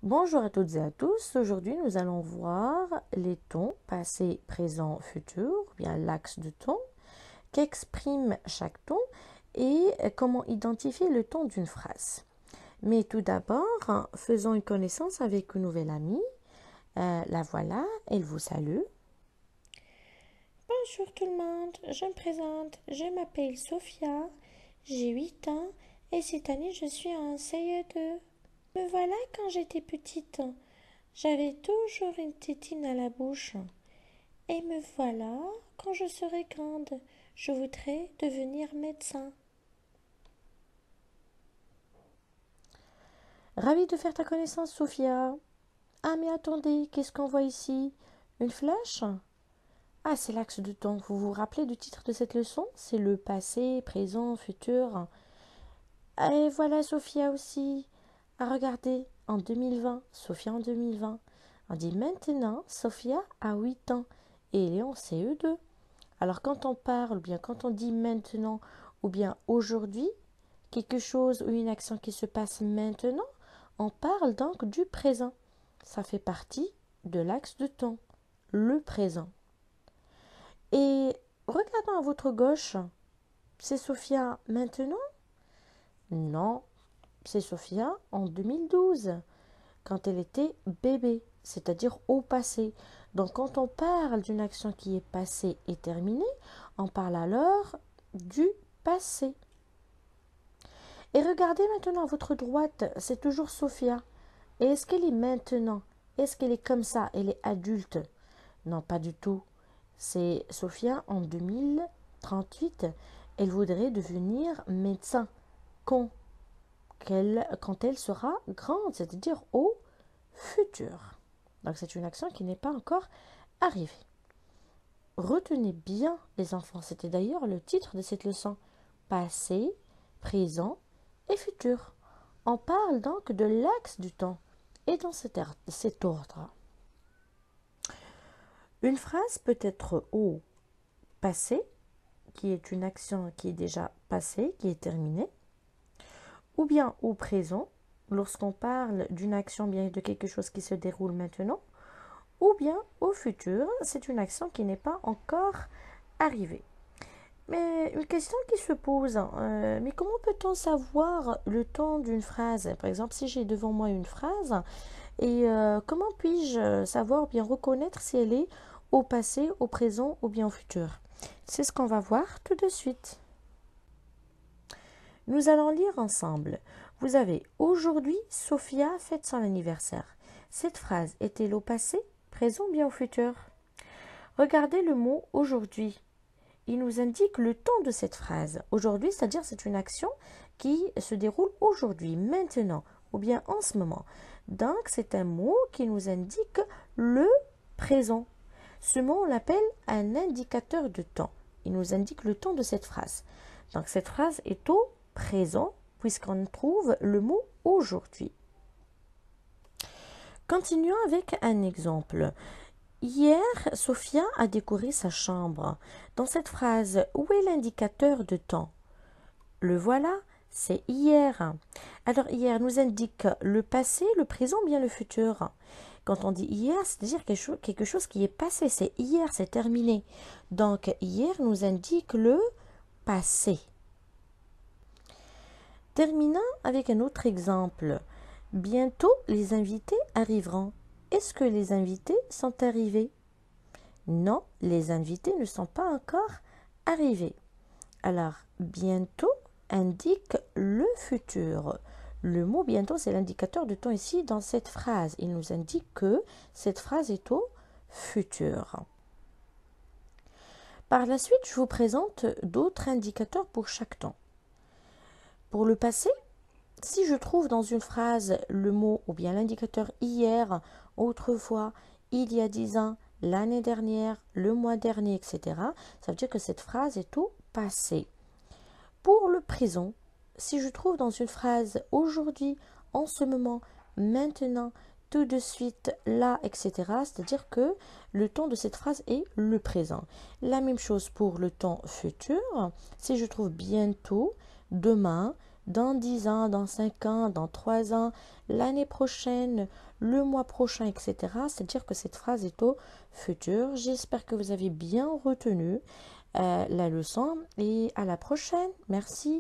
Bonjour à toutes et à tous. Aujourd'hui, nous allons voir les tons passé, présent, futur, ou bien l'axe de ton, qu'exprime chaque ton et comment identifier le ton d'une phrase. Mais tout d'abord, faisons une connaissance avec une nouvelle amie. La voilà, elle vous salue. Bonjour tout le monde, je me présente, je m'appelle Sophia, j'ai 8 ans et cette année je suis en CE2. Me voilà quand j'étais petite, j'avais toujours une tétine à la bouche. Et me voilà quand je serai grande, je voudrais devenir médecin. Ravie de faire ta connaissance, Sophia. Ah, mais attendez, qu'est-ce qu'on voit ici? Une flèche? Ah, c'est l'axe de temps. Vous vous rappelez du titre de cette leçon? C'est le passé, présent, futur. Et voilà Sophia aussi. Ah, regardez, en 2020, Sophia en 2020. On dit maintenant, Sophia a 8 ans et elle est en CE2. Alors quand on parle, ou bien quand on dit maintenant, ou bien aujourd'hui, quelque chose ou une action qui se passe maintenant, on parle donc du présent. Ça fait partie de l'axe de temps, le présent. Et regardons à votre gauche, c'est Sophia maintenant? Non, c'est Sophia en 2012, quand elle était bébé, c'est-à-dire au passé. Donc quand on parle d'une action qui est passée et terminée, on parle alors du passé. Et regardez maintenant à votre droite, c'est toujours Sophia. Et est-ce qu'elle est maintenant? Est-ce qu'elle est comme ça? Elle est adulte? Non, pas du tout. C'est Sophia en 2038. Elle voudrait devenir médecin quand, quand elle sera grande, c'est-à-dire au futur. Donc c'est une action qui n'est pas encore arrivée. Retenez bien les enfants, c'était d'ailleurs le titre de cette leçon. Passé, présent et futur. On parle donc de l'axe du temps et dans cet ordre. Une phrase peut être au passé, qui est une action qui est déjà passée, qui est terminée, ou bien au présent, lorsqu'on parle d'une action bien de quelque chose qui se déroule maintenant, ou bien au futur, c'est une action qui n'est pas encore arrivée. Mais une question qui se pose, mais comment peut-on savoir le temps d'une phrase? Par exemple, si j'ai devant moi une phrase, et comment puis-je savoir, bien reconnaître si elle est au passé, au présent ou bien au futur? C'est ce qu'on va voir tout de suite. Nous allons lire ensemble. Vous avez aujourd'hui, Sophia fête son anniversaire. Cette phrase est-elle au passé, présent ou bien au futur? Regardez le mot aujourd'hui. Il nous indique le temps de cette phrase. Aujourd'hui, c'est-à-dire c'est une action qui se déroule aujourd'hui, maintenant, ou bien en ce moment. Donc, c'est un mot qui nous indique le présent. Ce mot, on l'appelle un indicateur de temps. Il nous indique le temps de cette phrase. Donc, cette phrase est au présent, puisqu'on trouve le mot aujourd'hui. Continuons avec un exemple. Hier, Sophia a décoré sa chambre. Dans cette phrase, où est l'indicateur de temps? Le voilà, c'est hier. Alors hier nous indique le passé, le présent ou bien le futur. Quand on dit hier, c'est-à-dire quelque chose qui est passé, c'est hier, c'est terminé. Donc hier nous indique le passé. Terminons avec un autre exemple. Bientôt les invités arriveront. Est-ce que les invités sont arrivés? Non, les invités ne sont pas encore arrivés. Alors, bientôt indique le futur. Le mot bientôt, c'est l'indicateur de temps ici dans cette phrase. Il nous indique que cette phrase est au futur. Par la suite, je vous présente d'autres indicateurs pour chaque temps. Pour le passé, si je trouve dans une phrase le mot ou bien l'indicateur hier, autrefois, il y a 10 ans, l'année dernière, le mois dernier, etc., ça veut dire que cette phrase est au passé. Pour le présent, si je trouve dans une phrase aujourd'hui, en ce moment, maintenant, tout de suite, là, etc., c'est-à-dire que le temps de cette phrase est le présent. La même chose pour le temps futur. Si je trouve bientôt, demain, dans 10 ans, dans 5 ans, dans 3 ans, l'année prochaine, le mois prochain, etc. C'est-à-dire que cette phrase est au futur. J'espère que vous avez bien retenu la leçon et à la prochaine. Merci.